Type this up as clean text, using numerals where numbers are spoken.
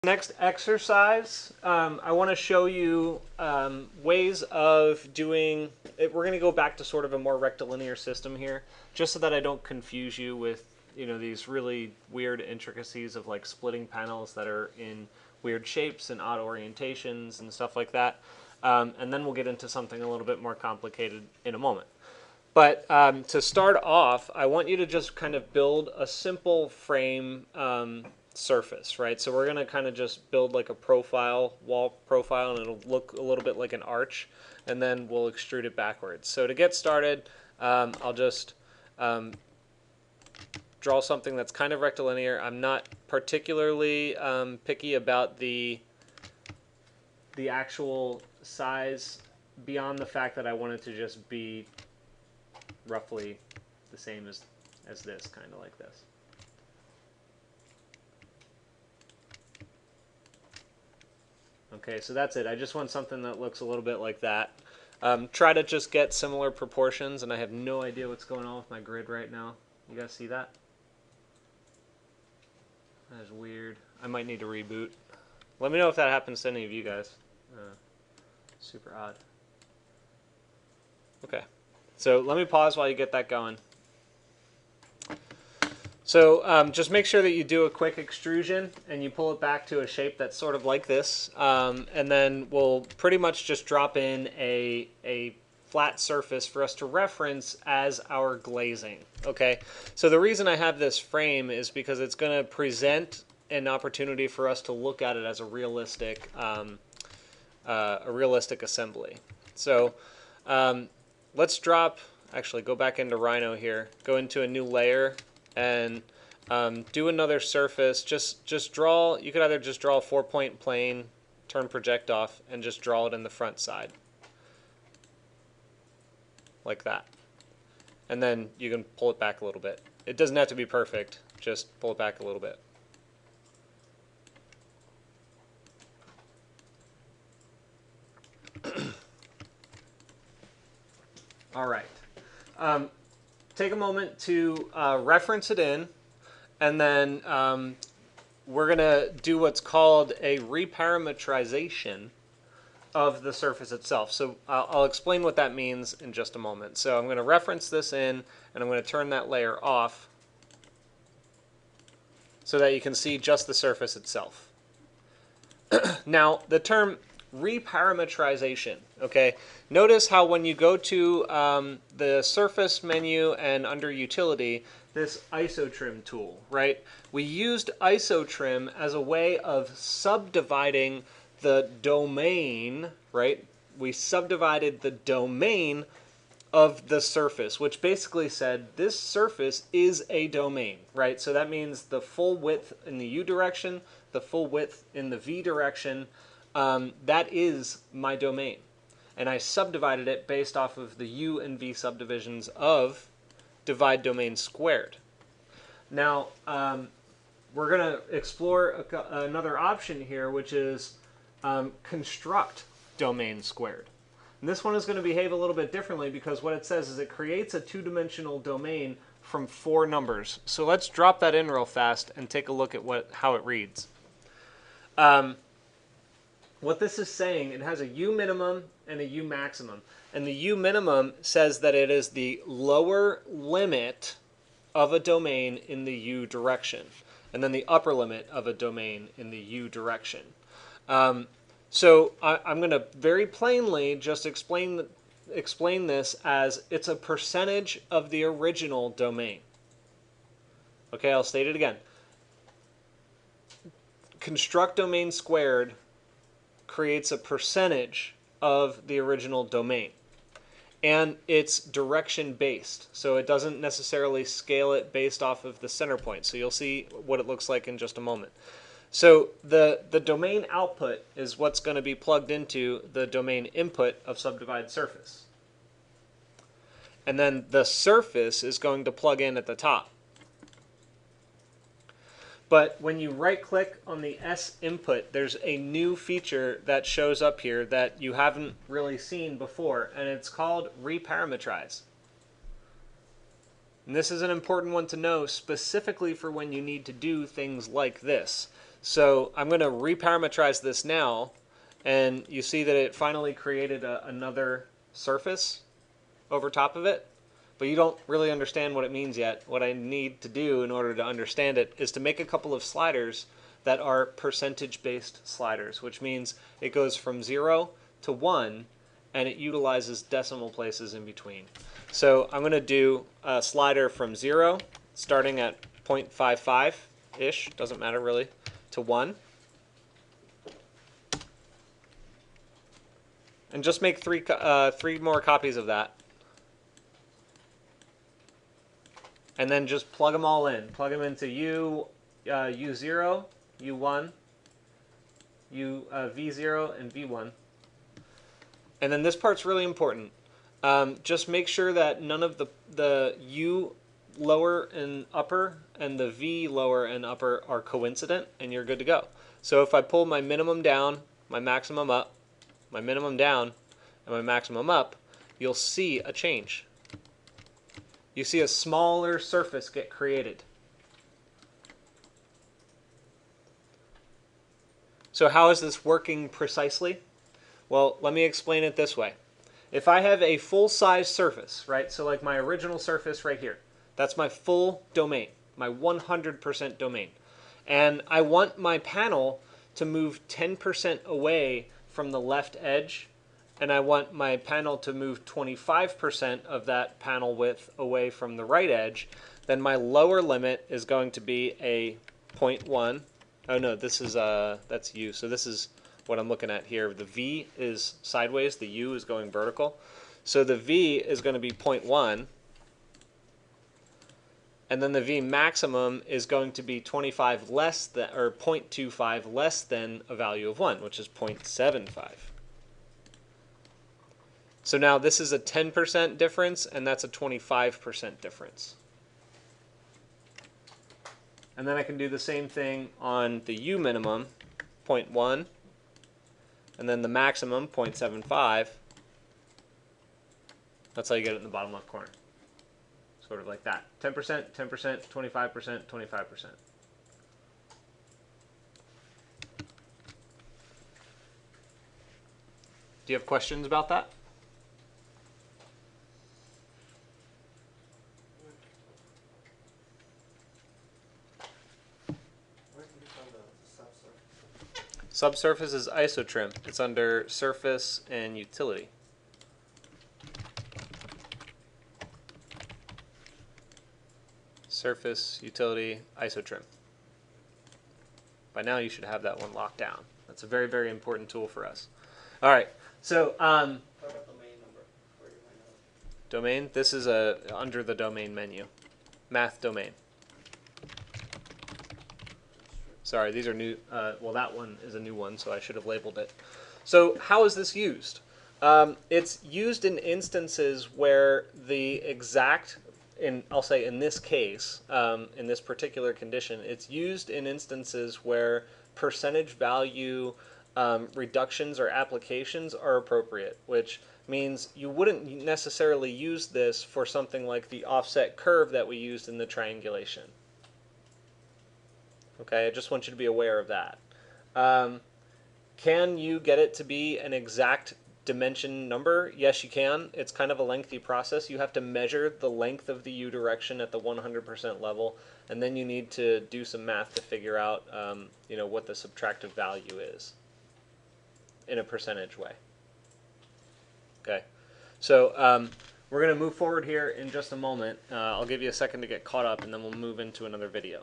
Next exercise, I want to show you ways of doing it. We're going to go back to sort of a more rectilinear system here, just so that I don't confuse you with these really weird intricacies of like splitting panels that are in weird shapes and odd orientations and stuff like that. And then we'll get into something a little bit more complicated in a moment. But to start off, I want you to just kind of build a simple frame surface, right? So we're going to kind of just build like a profile, wall profile, and it'll look a little bit like an arch, and then we'll extrude it backwards. So to get started, I'll just draw something that's kind of rectilinear. I'm not particularly picky about the actual size beyond the fact that I want it to just be roughly the same as this, kind of like this. Okay, so that's it. I just want something that looks a little bit like that. Try to just get similar proportions, and I have no idea what's going on with my grid right now. You guys see that? That is weird. I might need to reboot. Let me know if that happens to any of you guys. Super odd. Okay, so let me pause while you get that going. So just make sure that you do a quick extrusion and you pull it back to a shape that's sort of like this. And then we'll pretty much just drop in a flat surface for us to reference as our glazing. Okay, so the reason I have this frame is because it's going to present an opportunity for us to look at it as a realistic assembly. So let's drop, actually go back into Rhino here, go into a new layer, and do another surface. Just draw, you could either just draw a 4-point plane, turn project off, and just draw it in the front side. Like that. And then you can pull it back a little bit. It doesn't have to be perfect, just pull it back a little bit. All right. Take a moment to reference it in, and then we're going to do what's called a reparametrization of the surface itself. So I'll explain what that means in just a moment. So I'm going to reference this in, and I'm going to turn that layer off so that you can see just the surface itself. Now, the term reparametrization, okay? Notice how when you go to the surface menu and under utility, this isotrim tool, right? We used isotrim as a way of subdividing the domain, right? We subdivided the domain of the surface, which basically said this surface is a domain, right? So that means the full width in the U direction, the full width in the V direction, that is my domain. And I subdivided it based off of the U and V subdivisions of divide domain squared. Now, we're going to explore another option here, which is construct domain squared. And this one is going to behave a little bit differently because what it says is it creates a two-dimensional domain from 4 numbers. So let's drop that in real fast and take a look at how it reads. What this is saying, it has a U minimum and a U maximum. And the U minimum says that it is the lower limit of a domain in the U direction, and then the upper limit of a domain in the U direction. So I'm going to very plainly just explain this as it's a percentage of the original domain. Okay, I'll state it again. Construct domain squared creates a percentage of the original domain. And it's direction based, so it doesn't necessarily scale it based off of the center point. So you'll see what it looks like in just a moment. So the domain output is what's going to be plugged into the domain input of subdivide surface. And then the surface is going to plug in at the top. But when you right-click on the S input, there's a new feature that shows up here that you haven't really seen before, and it's called reparametrize. And this is an important one to know specifically for when you need to do things like this. So I'm going to reparametrize this now, and you see that it finally created another surface over top of it, but you don't really understand what it means yet. What I need to do in order to understand it is to make a couple of sliders that are percentage-based sliders, which means it goes from 0 to 1, and it utilizes decimal places in between. So I'm going to do a slider from 0, starting at 0.55-ish, doesn't matter really, to 1. And just make three more copies of that. And then just plug them all in. Plug them into U0, U1, V0, and V1. And then this part's really important. Just make sure that none of the U lower and upper and the V lower and upper are coincident, and you're good to go. So if I pull my minimum down, my maximum up, my minimum down, and my maximum up, you'll see a change. You see a smaller surface get created. So how is this working precisely? Well, let me explain it this way. If I have a full-size surface, right, so like my original surface right here, that's my full domain, my 100% domain. And I want my panel to move 10% away from the left edge, and I want my panel to move 25% of that panel width away from the right edge, then my lower limit is going to be a 0.1. Oh no, this is that's U. So this is what I'm looking at here. The V is sideways, the U is going vertical. So the V is going to be 0.1, and then the V maximum is going to be 25 less than, or 0.25 less than a value of 1, which is 0.75. So now this is a 10% difference, and that's a 25% difference. And then I can do the same thing on the U minimum, 0.1, and then the maximum, 0.75. That's how you get it in the bottom left corner. Sort of like that. 10%, 10%, 25%, 25%. Do you have questions about that? Subsurface is isotrim. It's under surface and utility. Surface, utility, isotrim. By now you should have that one locked down. That's a very, very important tool for us. All right, so What about domain number? Where do you find out? domain, this is under the domain menu. Math domain. Sorry, these are new. Well, that one is a new one, so I should have labeled it. So how is this used? It's used in instances where the exact, I'll say in this case, in this particular condition, it's used in instances where percentage value reductions or applications are appropriate, which means you wouldn't necessarily use this for something like the offset curve that we used in the triangulation. Okay, I just want you to be aware of that. Can you get it to be an exact dimension number? Yes, you can. It's kind of a lengthy process. You have to measure the length of the U direction at the 100% level, and then you need to do some math to figure out what the subtractive value is in a percentage way. Okay, so we're going to move forward here in just a moment. I'll give you a second to get caught up, and then we'll move into another video.